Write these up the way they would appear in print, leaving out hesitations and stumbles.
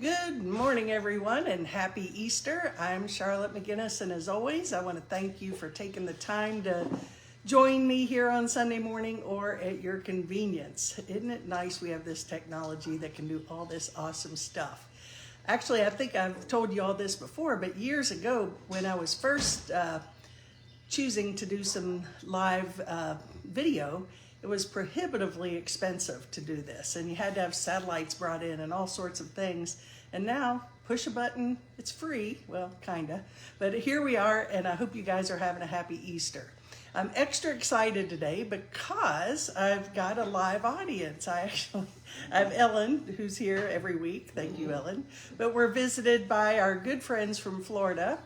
Good morning, everyone, and happy Easter. I'm Charlotte McGinnis, and as always, I want to thank you for taking the time to join me here on Sunday morning or at your convenience. Isn't it nice we have this technology that can do all this awesome stuff? Actually, I think I've told you all this before, but years ago when I was first choosing to do some live video, it was prohibitively expensive to do this, and you had to have satellites brought in and all sorts of things. And now, push a button, it's free, well, kinda. But here we are, and I hope you guys are having a happy Easter. I'm extra excited today because I've got a live audience. I have Ellen, who's here every week. Thank you, Ellen. But we're visited by our good friends from Florida.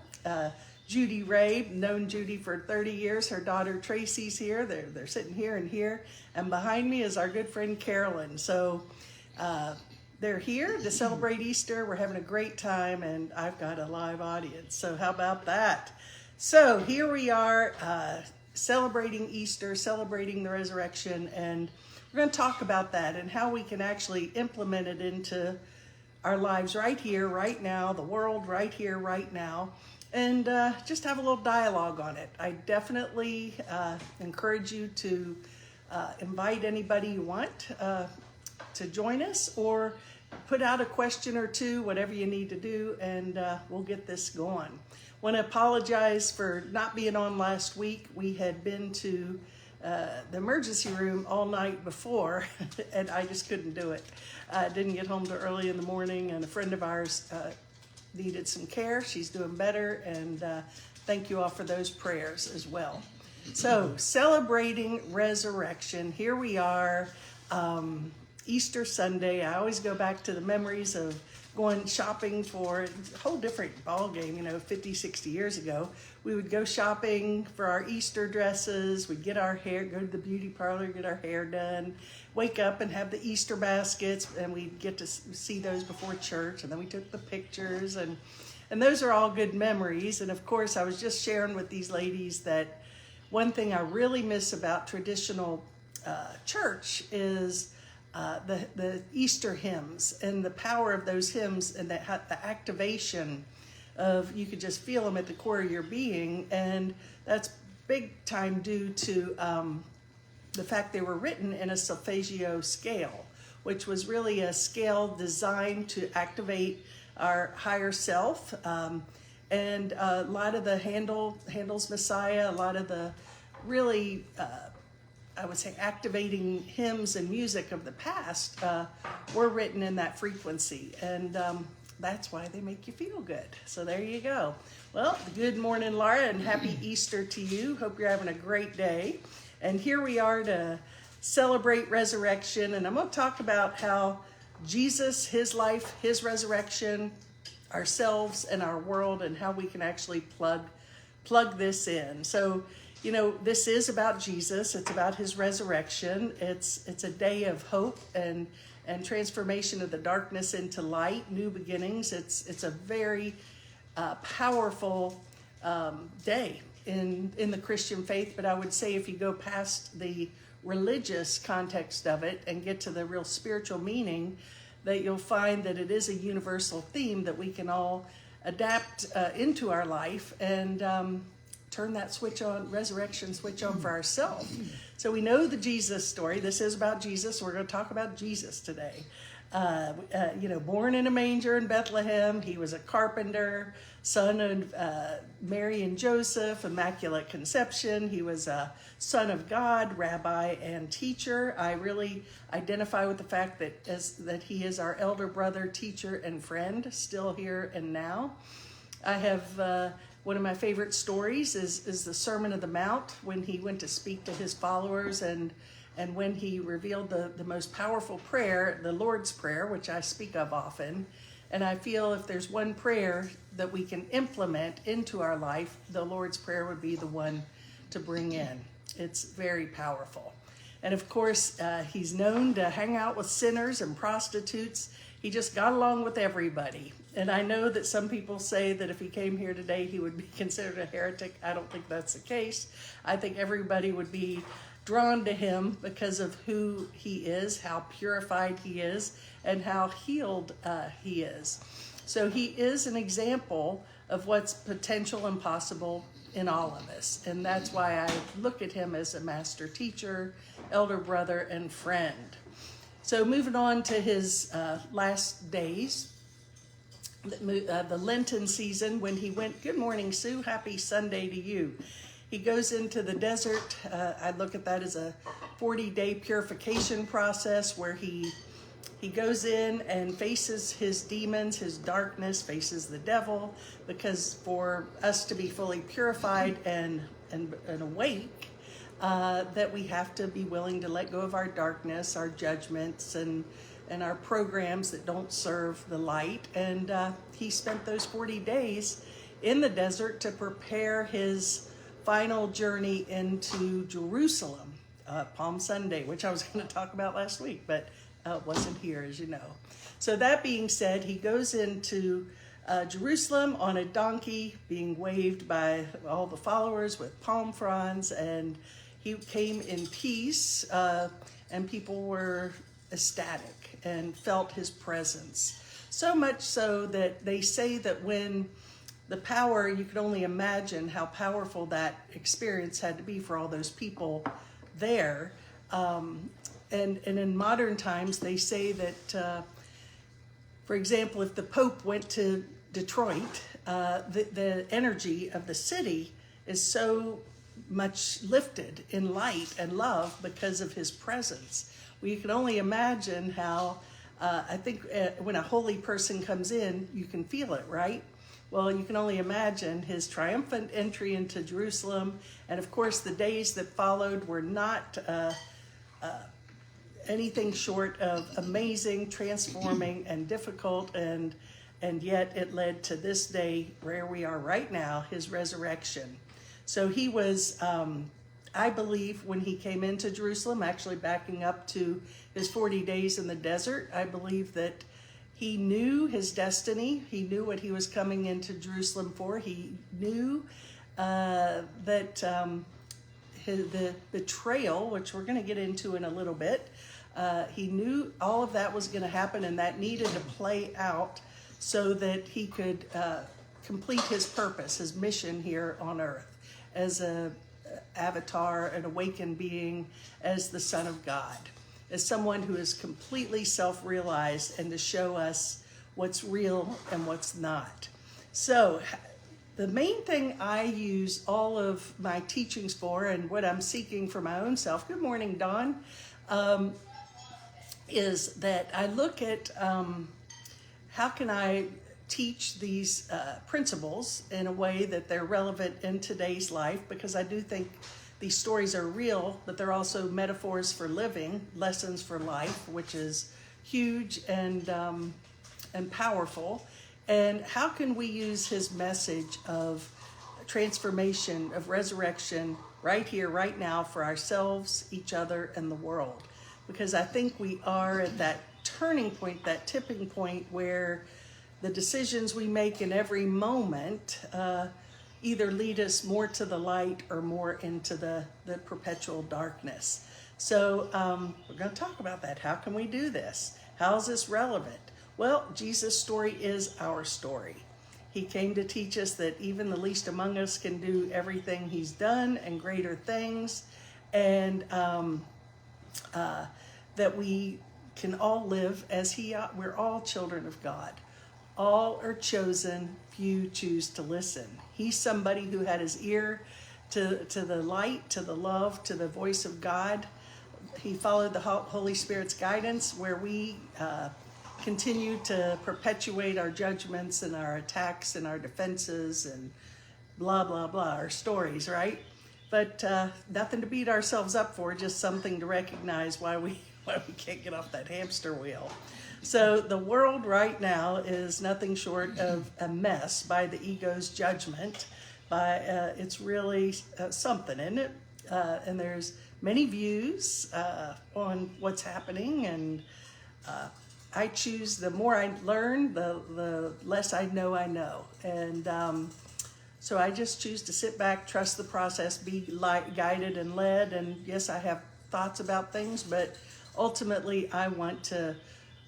Judy Ray, known Judy for 30 years. Her daughter Tracy's here. They're sitting here and here. And behind me is our good friend Carolyn. So they're here to celebrate Easter. We're having a great time, and I've got a live audience. So how about that? So here we are celebrating Easter, celebrating the resurrection, and we're going to talk about that and how we can actually implement it into our lives right here, right now, the world right here, right now. And just have a little dialogue on it. I definitely encourage you to invite anybody you want to join us, or put out a question or two, whatever you need to do, and we'll get this going. Want to apologize for not being on last week. We had been to the emergency room all night before, and I just couldn't do it. I didn't get home till early in the morning, and a friend of ours needed some care. She's doing better, and thank you all for those prayers as well. So, celebrating resurrection. Here we are, Easter Sunday. I always go back to the memories of going shopping for a whole different ball game, 50, 60 years ago. We would go shopping for our Easter dresses. We'd get our hair, go to the beauty parlor, get our hair done, wake up and have the Easter baskets, and we'd get to see those before church, and then we took the pictures, and those are all good memories. And of course, I was just sharing with these ladies that one thing I really miss about traditional church is the Easter hymns and the power of those hymns, and the activation of, you could just feel them at the core of your being. And that's big time due to the fact they were written in a solfeggio scale, which was really a scale designed to activate our higher self. And a lot of the Handel's Messiah, a lot of the really I would say activating hymns and music of the past were written in that frequency, and that's why they make you feel good. So there you go. Well, good morning, Laura, and happy Easter to you. Hope you're having a great day. And here we are to celebrate resurrection, and I'm going to talk about how Jesus, his life, his resurrection, ourselves and our world, and how we can actually plug this in. So, this is about Jesus. It's about his resurrection. It's a day of hope and transformation of the darkness into light, new beginnings. It's a very powerful day in the Christian faith. But I would say if you go past the religious context of it and get to the real spiritual meaning, that you'll find that it is a universal theme that we can all adapt into our life and turn that switch on, resurrection switch on for ourselves. So we know the Jesus story. This is about Jesus. We're going to talk about Jesus today. Born in a manger in Bethlehem. He was a carpenter, son of Mary and Joseph, immaculate conception. He was a son of God, rabbi and teacher. I really identify with the fact that he is our elder brother, teacher, and friend, still here and now. I have one of my favorite stories is the Sermon on the Mount, when he went to speak to his followers, and when he revealed the most powerful prayer, the Lord's Prayer, which I speak of often. And I feel if there's one prayer that we can implement into our life, the Lord's Prayer would be the one to bring in. It's very powerful. And of course, he's known to hang out with sinners and prostitutes. He just got along with everybody. And I know that some people say that if he came here today, he would be considered a heretic. I don't think that's the case. I think everybody would be drawn to him because of who he is, how purified he is, and how healed he is. So he is an example of what's potential and possible in all of us. And that's why I look at him as a master teacher, elder brother, and friend. So moving on to his last days, the Lenten season, when he went, good morning, Sue, happy Sunday to you. He goes into the desert. I look at that as a 40-day purification process where he goes in and faces his demons, his darkness, faces the devil, because for us to be fully purified and awake, that we have to be willing to let go of our darkness, our judgments, and our programs that don't serve the light. And he spent those 40 days in the desert to prepare his final journey into Jerusalem, Palm Sunday, which I was going to talk about last week, but wasn't here, as you know. So that being said, he goes into Jerusalem on a donkey, being waved by all the followers with palm fronds, and he came in peace, and people were ecstatic and felt his presence. So much so that they say that when the power, you could only imagine how powerful that experience had to be for all those people there. And in modern times, they say that, for example, if the Pope went to Detroit, the energy of the city is so much lifted in light and love because of his presence. Well, you can only imagine how, I think when a holy person comes in, you can feel it, right? Well, you can only imagine his triumphant entry into Jerusalem. And of course, the days that followed were not anything short of amazing, transforming, and difficult. And yet it led to this day where we are right now, his resurrection. So he was, I believe, when he came into Jerusalem, actually backing up to his 40 days in the desert, I believe that he knew his destiny. He knew what he was coming into Jerusalem for. He knew that the betrayal, which we're going to get into in a little bit, he knew all of that was going to happen, and that needed to play out so that he could complete his purpose, his mission here on earth as an avatar, an awakened being, as the Son of God, as someone who is completely self-realized, and to show us what's real and what's not. So the main thing I use all of my teachings for, and what I'm seeking for my own self, good morning, Dawn, is that I look at how can I teach these principles in a way that they're relevant in today's life, because I do think these stories are real, but they're also metaphors for living, lessons for life, which is huge and powerful. And how can we use his message of transformation, of resurrection, right here, right now, for ourselves, each other, and the world? Because I think we are at that turning point, that tipping point, where the decisions we make in every moment either lead us more to the light or more into the perpetual darkness. So we're going to talk about that. How can we do this? How is this relevant? Well, Jesus' story is our story. He came to teach us that even the least among us can do everything he's done and greater things, and that we can all live as we're all children of God. All are chosen, few choose to listen. He's somebody who had his ear to the light, to the love, to the voice of God. He followed the Holy Spirit's guidance, where we continue to perpetuate our judgments and our attacks and our defenses and blah, blah, blah, our stories, right? But nothing to beat ourselves up for, just something to recognize why we can't get off that hamster wheel. So the world right now is nothing short of a mess by the ego's judgment. It's really something, isn't it? And there's many views on what's happening, and I choose, the more I learn, the less I know. And So I just choose to sit back, trust the process, be guided and led. And yes, I have thoughts about things, but ultimately I want to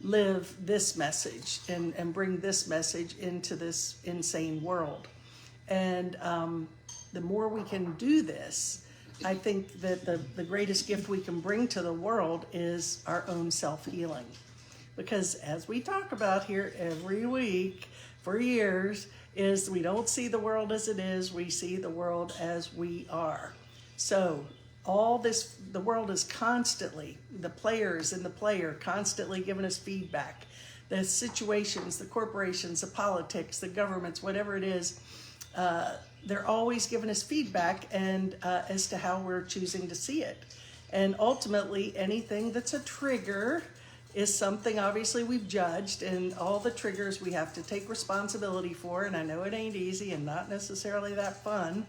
live this message and bring this message into this insane world. And the more we can do this, I think that the greatest gift we can bring to the world is our own self-healing. Because as we talk about here every week for years, is we don't see the world as it is, we see the world as we are. So all this, the world is constantly, the players in the player constantly giving us feedback. The situations, the corporations, the politics, the governments, whatever it is, they're always giving us feedback and as to how we're choosing to see it. And ultimately, anything that's a trigger is something obviously we've judged, and all the triggers we have to take responsibility for. And I know it ain't easy and not necessarily that fun,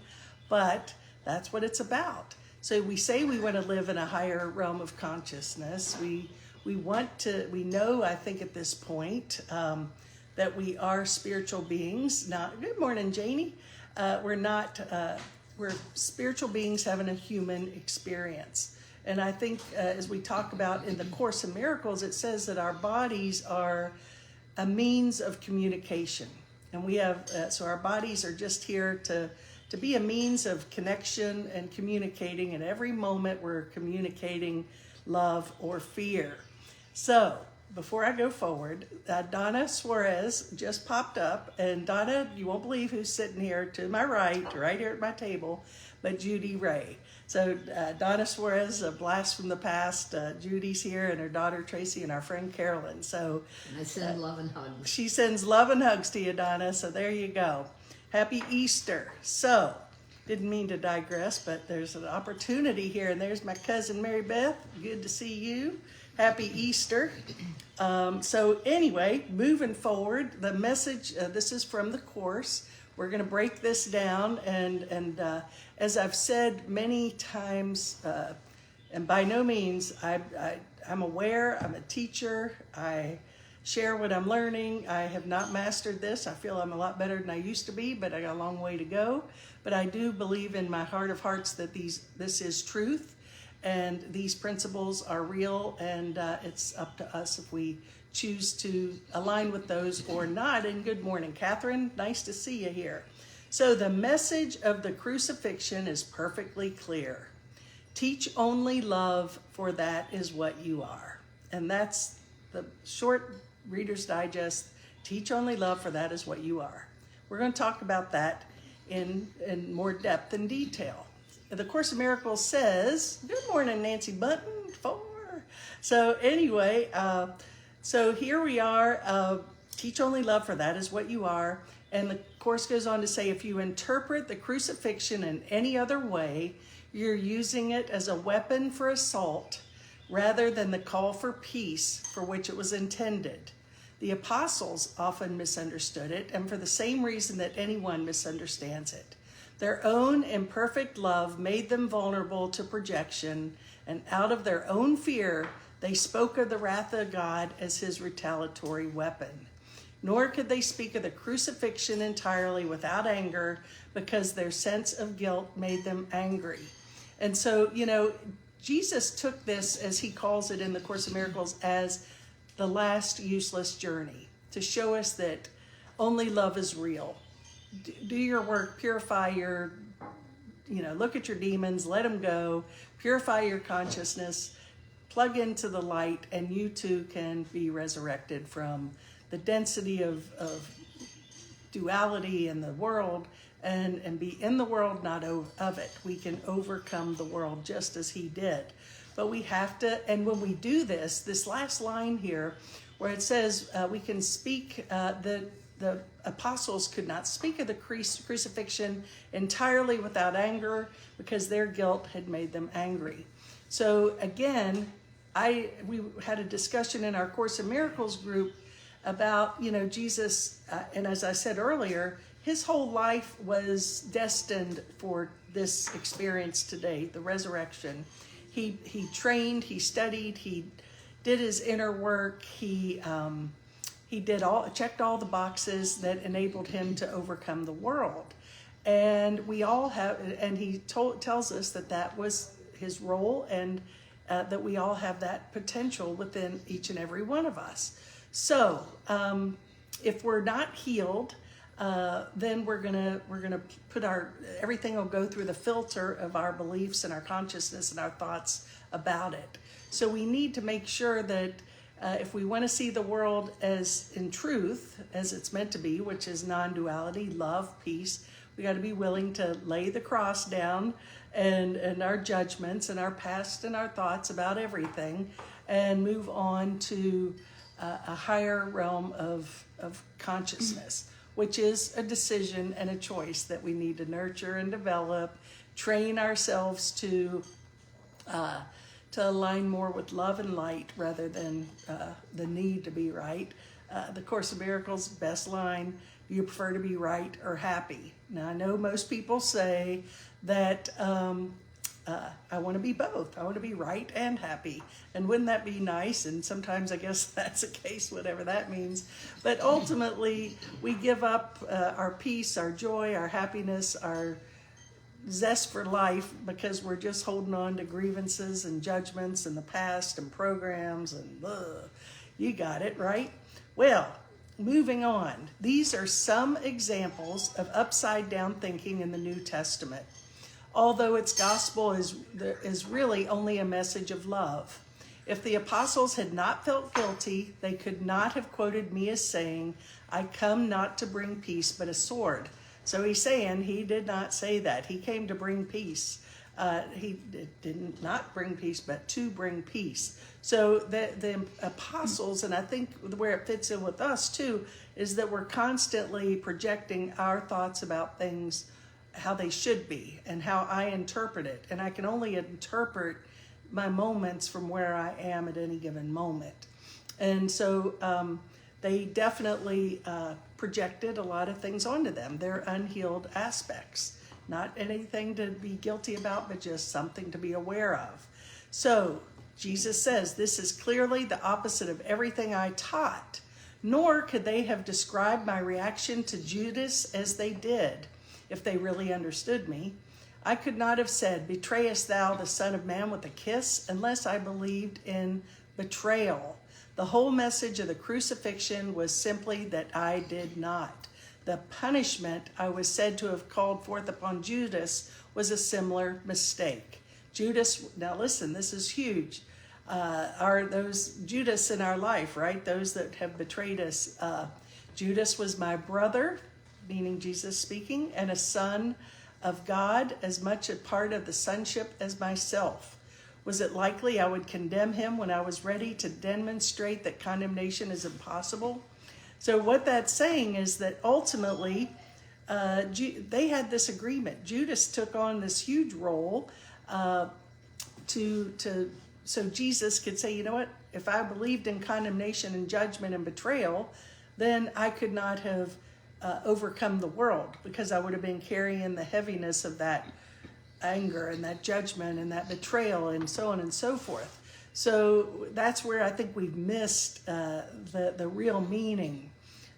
but that's what it's about. So we say we want to live in a higher realm of consciousness. We know, I think at this point, that we are spiritual beings. Good morning, Janie. We're spiritual beings having a human experience. And I think as we talk about in the Course in Miracles, it says that our bodies are a means of communication. And we have, so our bodies are just here to be a means of connection and communicating. And every moment we're communicating love or fear. So before I go forward, Donna Suarez just popped up. And Donna, you won't believe who's sitting here to my right here at my table, but Judy Ray. So Donna Suarez, a blast from the past. Judy's here, and her daughter Tracy, and our friend Carolyn. So and I send love and hugs. She sends love and hugs to you, Donna. So there you go. Happy Easter. So didn't mean to digress, but there's an opportunity here, and there's my cousin Mary Beth. Good to see you. Happy Easter. So anyway, moving forward, the message. This is from the Course. We're going to break this down, and as I've said many times, and by no means, I'm aware, I'm a teacher, I share what I'm learning. I have not mastered this. I feel I'm a lot better than I used to be, but I got a long way to go. But I do believe in my heart of hearts that this is truth, and these principles are real, and it's up to us if we choose to align with those or not. And good morning, Catherine. Nice to see you here. So the message of the crucifixion is perfectly clear. Teach only love, for that is what you are. And that's the short Reader's Digest. Teach only love, for that is what you are. We're going to talk about that in more depth and detail. The Course in Miracles says, good morning, Nancy Button, 4. So anyway, so here we are, teach only love, for that is what you are. And the Course goes on to say, if you interpret the crucifixion in any other way, you're using it as a weapon for assault rather than the call for peace for which it was intended. The apostles often misunderstood it, and for the same reason that anyone misunderstands it. Their own imperfect love made them vulnerable to projection, and out of their own fear, they spoke of the wrath of God as his retaliatory weapon. Nor could they speak of the crucifixion entirely without anger, because their sense of guilt made them angry. And so, Jesus took this, as he calls it in the Course of Miracles, as the last useless journey, to show us that only love is real. Do your work, purify your, look at your demons, let them go, purify your consciousness, plug into the light, and you too can be resurrected from the density of duality in the world, and be in the world, not of it. We can overcome the world just as he did. But we have to, and when we do this last line here, where it says we can speak, the apostles could not speak of the crucifixion entirely without anger, because their guilt had made them angry. So again, we had a discussion in our Course in Miracles group about, Jesus, and as I said earlier, his whole life was destined for this experience today, the resurrection. He trained, he studied, he did his inner work, he checked all the boxes that enabled him to overcome the world. And we all have, and he tells us that that was his role, and that we all have that potential within each and every one of us. So if we're not healed, then we're gonna put everything will go through the filter of our beliefs and our consciousness and our thoughts about it. So we need to make sure that if we want to see the world as in truth, as it's meant to be, which is non-duality, love, peace, we got to be willing to lay the cross down and our judgments and our past and our thoughts about everything, and move on to a higher realm of consciousness, which is a decision and a choice that we need to nurture and develop, train ourselves to align more with love and light rather than the need to be right. The Course of Miracles' best line, do you prefer to be right or happy? Now, I know most people say that I want to be both. I want to be right and happy. And wouldn't that be nice? And sometimes I guess that's the case, whatever that means. But ultimately, we give up our peace, our joy, our happiness, our zest for life because we're just holding on to grievances and judgments and the past and programs and you got it, right? Well, moving on. These are some examples of upside down thinking in the New Testament. Although its gospel is really only a message of love. If the apostles had not felt guilty, they could not have quoted me as saying, I come not to bring peace, but a sword. So he's saying he did not say that. He came to bring peace. He did not bring peace, but to bring peace. So the apostles, and I think where it fits in with us too, is that we're constantly projecting our thoughts about things, how they should be, and how I interpret it. And I can only interpret my moments from where I am at any given moment. And so they definitely projected a lot of things onto them, their unhealed aspects. Not anything to be guilty about, but just something to be aware of. So Jesus says, this is clearly the opposite of everything I taught, nor could they have described my reaction to Judas as they did, if they really understood me. I could not have said, betrayest thou the Son of Man with a kiss, unless I believed in betrayal. The whole message of the crucifixion was simply that I did not. The punishment I was said to have called forth upon Judas was a similar mistake. Judas, now listen, this is huge. Are those Judas in our life, right? Those that have betrayed us. Judas was my brother, meaning Jesus speaking, and a son of God, as much a part of the sonship as myself. Was it likely I would condemn him when I was ready to demonstrate that condemnation is impossible? So what that's saying is that ultimately they had this agreement. Judas took on this huge role so Jesus could say, you know what, if I believed in condemnation and judgment and betrayal, then I could not have overcome the world, because I would have been carrying the heaviness of that anger and that judgment and that betrayal and so on and so forth. So that's where I think we've missed the real meaning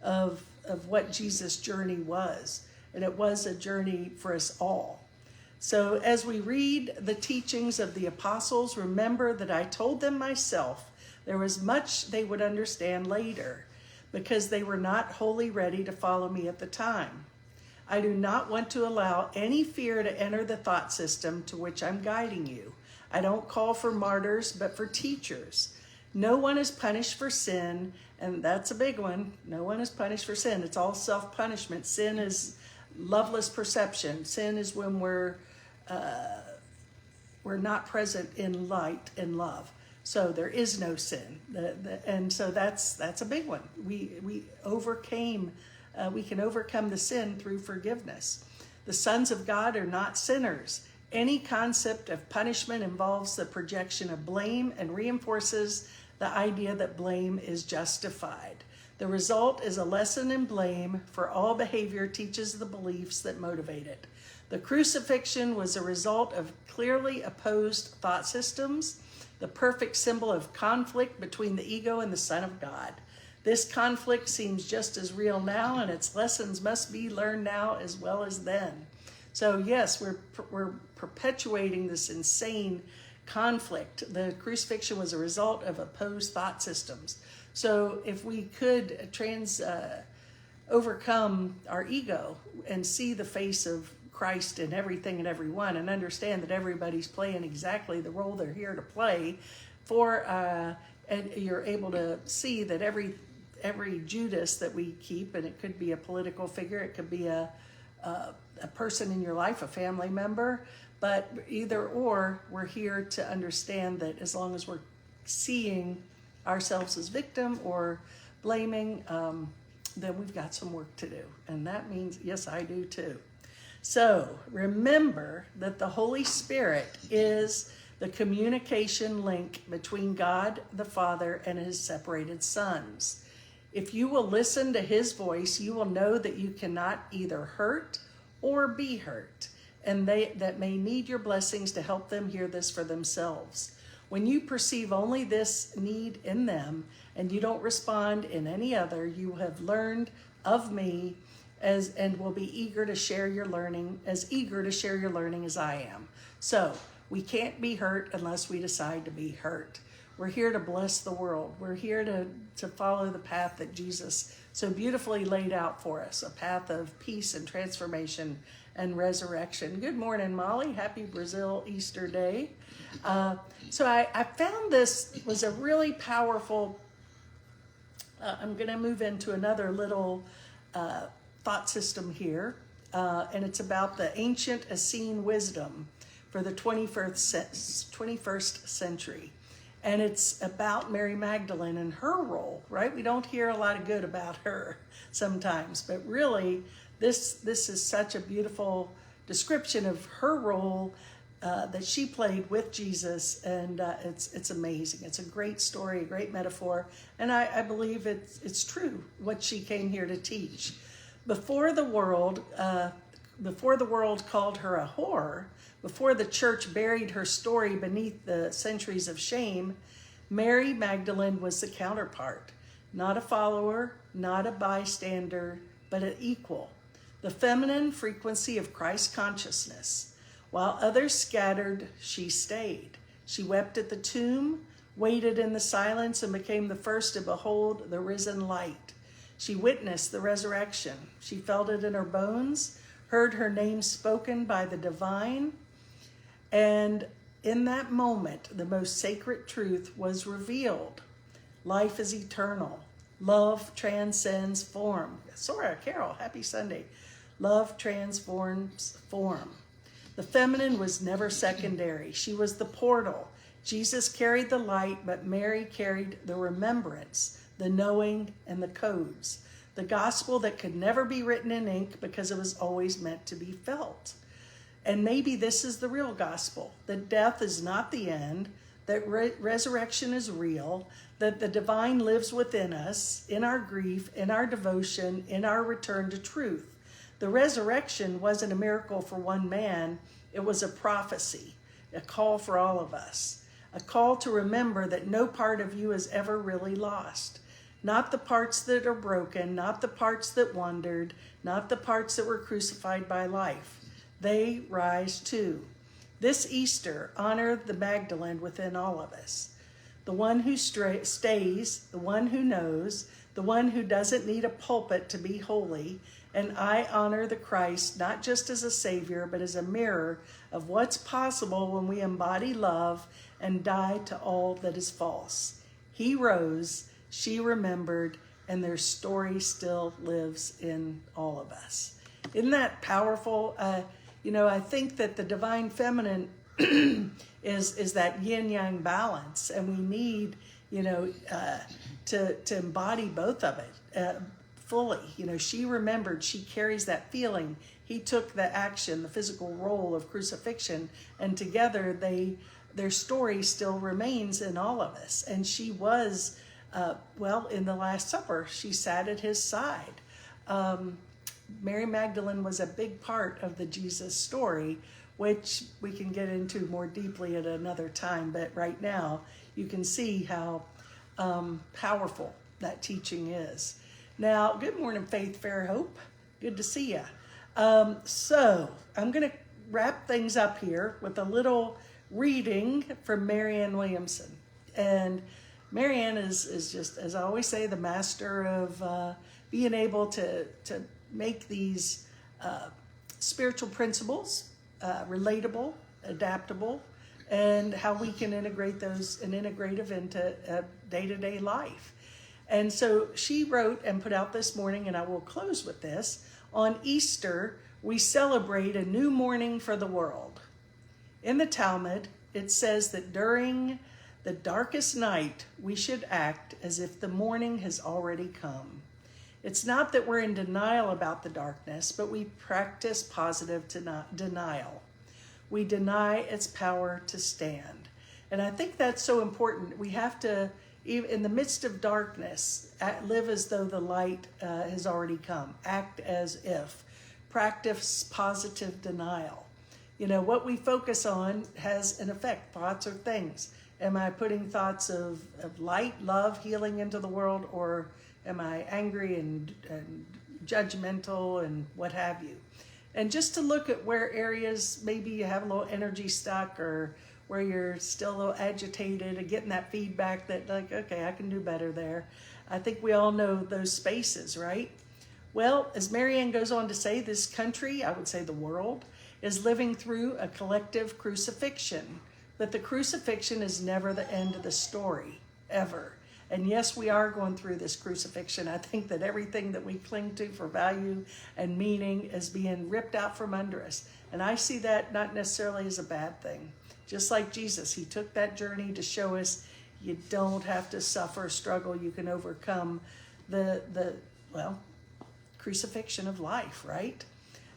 of what Jesus' journey was. And it was a journey for us all. So as we read the teachings of the apostles, remember that I told them myself there was much they would understand later, because they were not wholly ready to follow me at the time. I do not want to allow any fear to enter the thought system to which I'm guiding you. I don't call for martyrs, but for teachers. No one is punished for sin, and that's a big one. No one is punished for sin. It's all self-punishment. Sin is loveless perception. Sin is when we're not present in light and love. So there is no sin, and so that's a big one. We overcame. We can overcome the sin through forgiveness. The sons of God are not sinners. Any concept of punishment involves the projection of blame and reinforces the idea that blame is justified. The result is a lesson in blame, for all behavior teaches the beliefs that motivate it. The crucifixion was a result of clearly opposed thought systems, the perfect symbol of conflict between the ego and the Son of God. This conflict seems just as real now, and its lessons must be learned now as well as then. So yes, we're perpetuating this insane conflict. The crucifixion was a result of opposed thought systems. So if we could overcome our ego and see the face of Christ in everything and everyone, and understand that everybody's playing exactly the role they're here to play for, and you're able to see that every Judas that we keep, and it could be a political figure, it could be a person in your life, a family member, but either or, we're here to understand that as long as we're seeing ourselves as victim or blaming, then we've got some work to do. And that means, yes, I do too. So remember that the Holy Spirit is the communication link between God the Father and his separated sons. If you will listen to his voice, you will know that you cannot either hurt or be hurt, and that may need your blessings to help them hear this for themselves. When you perceive only this need in them and you don't respond in any other, you have learned of me and will be eager to share your learning, as I am. So we can't be hurt unless we decide to be hurt. We're here to bless the world. We're here to follow the path that Jesus so beautifully laid out for us, a path of peace and transformation and resurrection. Good morning, Molly. Happy Brazil Easter Day. So I found this was a really powerful, I'm going to move into another little thought system here, and it's about the ancient Essene wisdom for the 21st century. And it's about Mary Magdalene and her role, right? We don't hear a lot of good about her sometimes, but really this is such a beautiful description of her role that she played with Jesus, and it's amazing. It's a great story, a great metaphor, and I believe it's true what she came here to teach. Before the world called her a whore, before the church buried her story beneath the centuries of shame, Mary Magdalene was the counterpart, not a follower, not a bystander, but an equal, the feminine frequency of Christ consciousness. While others scattered, she stayed. She wept at the tomb, waited in the silence, and became the first to behold the risen light. She witnessed the resurrection. She felt it in her bones, heard her name spoken by the divine, and in that moment, the most sacred truth was revealed. Life is eternal. Love transcends form. Sora, Carol, happy Sunday. Love transforms form. The feminine was never secondary. She was the portal. Jesus carried the light, but Mary carried the remembrance, the knowing, and the codes. The gospel that could never be written in ink because it was always meant to be felt. And maybe this is the real gospel, that death is not the end, that resurrection is real, that the divine lives within us, in our grief, in our devotion, in our return to truth. The resurrection wasn't a miracle for one man, it was a prophecy, a call for all of us, a call to remember that no part of you is ever really lost. Not the parts that are broken, not the parts that wandered, not the parts that were crucified by life. They rise too. This Easter, honor the Magdalene within all of us. The one who stays, the one who knows, the one who doesn't need a pulpit to be holy. And I honor the Christ, not just as a savior, but as a mirror of what's possible when we embody love and die to all that is false. He rose, she remembered, and their story still lives in all of us. Isn't that powerful? I think that the divine feminine is that yin-yang balance, and we need, to embody both of it fully. She remembered, she carries that feeling. He took the action, the physical role of crucifixion, and together their story still remains in all of us. And she was, in the Last Supper, she sat at his side. Mary Magdalene was a big part of the Jesus story, which we can get into more deeply at another time. But right now, you can see how powerful that teaching is. Now, good morning, Faith, Fair Hope. Good to see you. So I'm going to wrap things up here with a little reading from Marianne Williamson. And Marianne is just, as I always say, the master of being able to make these spiritual principles relatable, adaptable, and how we can integrate those and integrative into day-to-day life. And so she wrote and put out this morning, and I will close with this, on Easter, we celebrate a new morning for the world. In the Talmud, it says that during the darkest night, we should act as if the morning has already come. It's not that we're in denial about the darkness, but we practice positive denial. We deny its power to stand. And I think that's so important. We have to, even in the midst of darkness, live as though the light has already come. Act as if. Practice positive denial. You know, what we focus on has an effect. Thoughts are things. Am I putting thoughts of light, love, healing into the world, or am I angry and judgmental and what have you? And just to look at where areas maybe you have a little energy stuck, or where you're still a little agitated and getting that feedback that, like, okay, I can do better there. I think we all know those spaces, right? Well, as Marianne goes on to say, this country, I would say the world, is living through a collective crucifixion. But the crucifixion is never the end of the story, ever. And yes, we are going through this crucifixion. I think that everything that we cling to for value and meaning is being ripped out from under us. And I see that not necessarily as a bad thing. Just like Jesus, he took that journey to show us you don't have to suffer, struggle. You can overcome the crucifixion of life, right?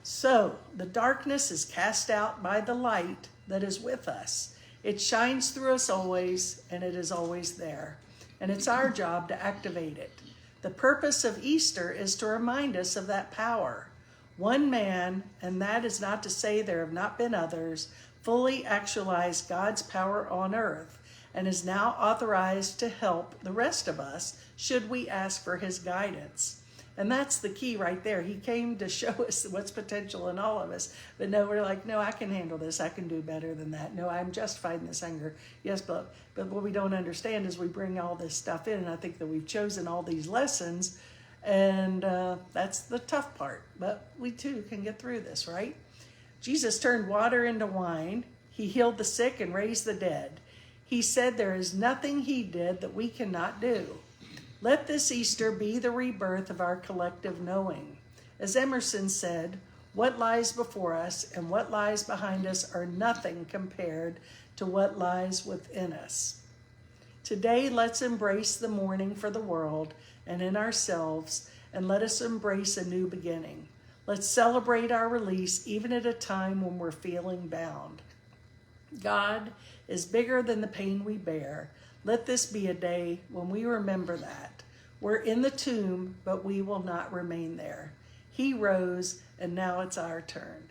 So the darkness is cast out by the light that is with us. It shines through us always, and it is always there. And it's our job to activate it. The purpose of Easter is to remind us of that power. One man, and that is not to say there have not been others, fully actualized God's power on earth and is now authorized to help the rest of us should we ask for his guidance. And that's the key right there. He came to show us what's potential in all of us. But no, we're like, no, I can handle this. I can do better than that. No, I'm justified in this anger. Yes, but what we don't understand is we bring all this stuff in. And I think that we've chosen all these lessons. And that's the tough part. But we too can get through this, right? Jesus turned water into wine. He healed the sick and raised the dead. He said there is nothing he did that we cannot do. Let this Easter be the rebirth of our collective knowing. As Emerson said, what lies before us and what lies behind us are nothing compared to what lies within us. Today, let's embrace the morning for the world and in ourselves, and let us embrace a new beginning. Let's celebrate our release even at a time when we're feeling bound. God is bigger than the pain we bear. Let this be a day when we remember that. We're in the tomb, but we will not remain there. He rose, and now it's our turn.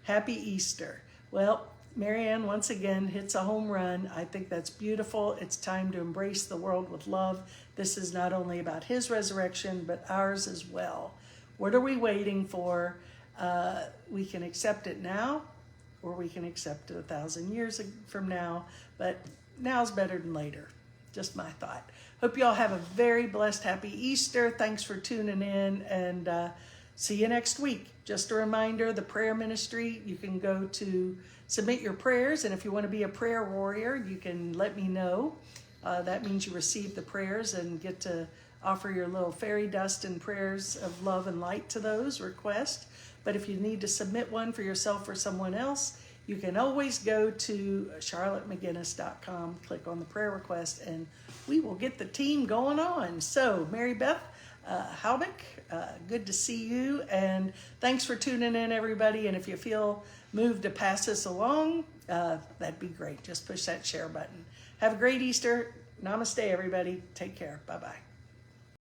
Happy Easter. Well, Marianne once again hits a home run. I think that's beautiful. It's time to embrace the world with love. This is not only about his resurrection, but ours as well. What are we waiting for? We can accept it now, or we can accept it 1,000 years from now, but now's better than later. Just my thought. Hope you all have a very blessed, happy Easter. Thanks for tuning in, and see you next week. Just a reminder, the prayer ministry, you can go to submit your prayers, and if you want to be a prayer warrior, you can let me know. That means you receive the prayers and get to offer your little fairy dust and prayers of love and light to those requests. But if you need to submit one for yourself or someone else, you can always go to charlottemcginnis.com, click on the prayer request, and we will get the team going on. So, Mary Beth Halbeck, good to see you, and thanks for tuning in, everybody. And if you feel moved to pass this along, that'd be great. Just push that share button. Have a great Easter. Namaste, everybody. Take care. Bye-bye.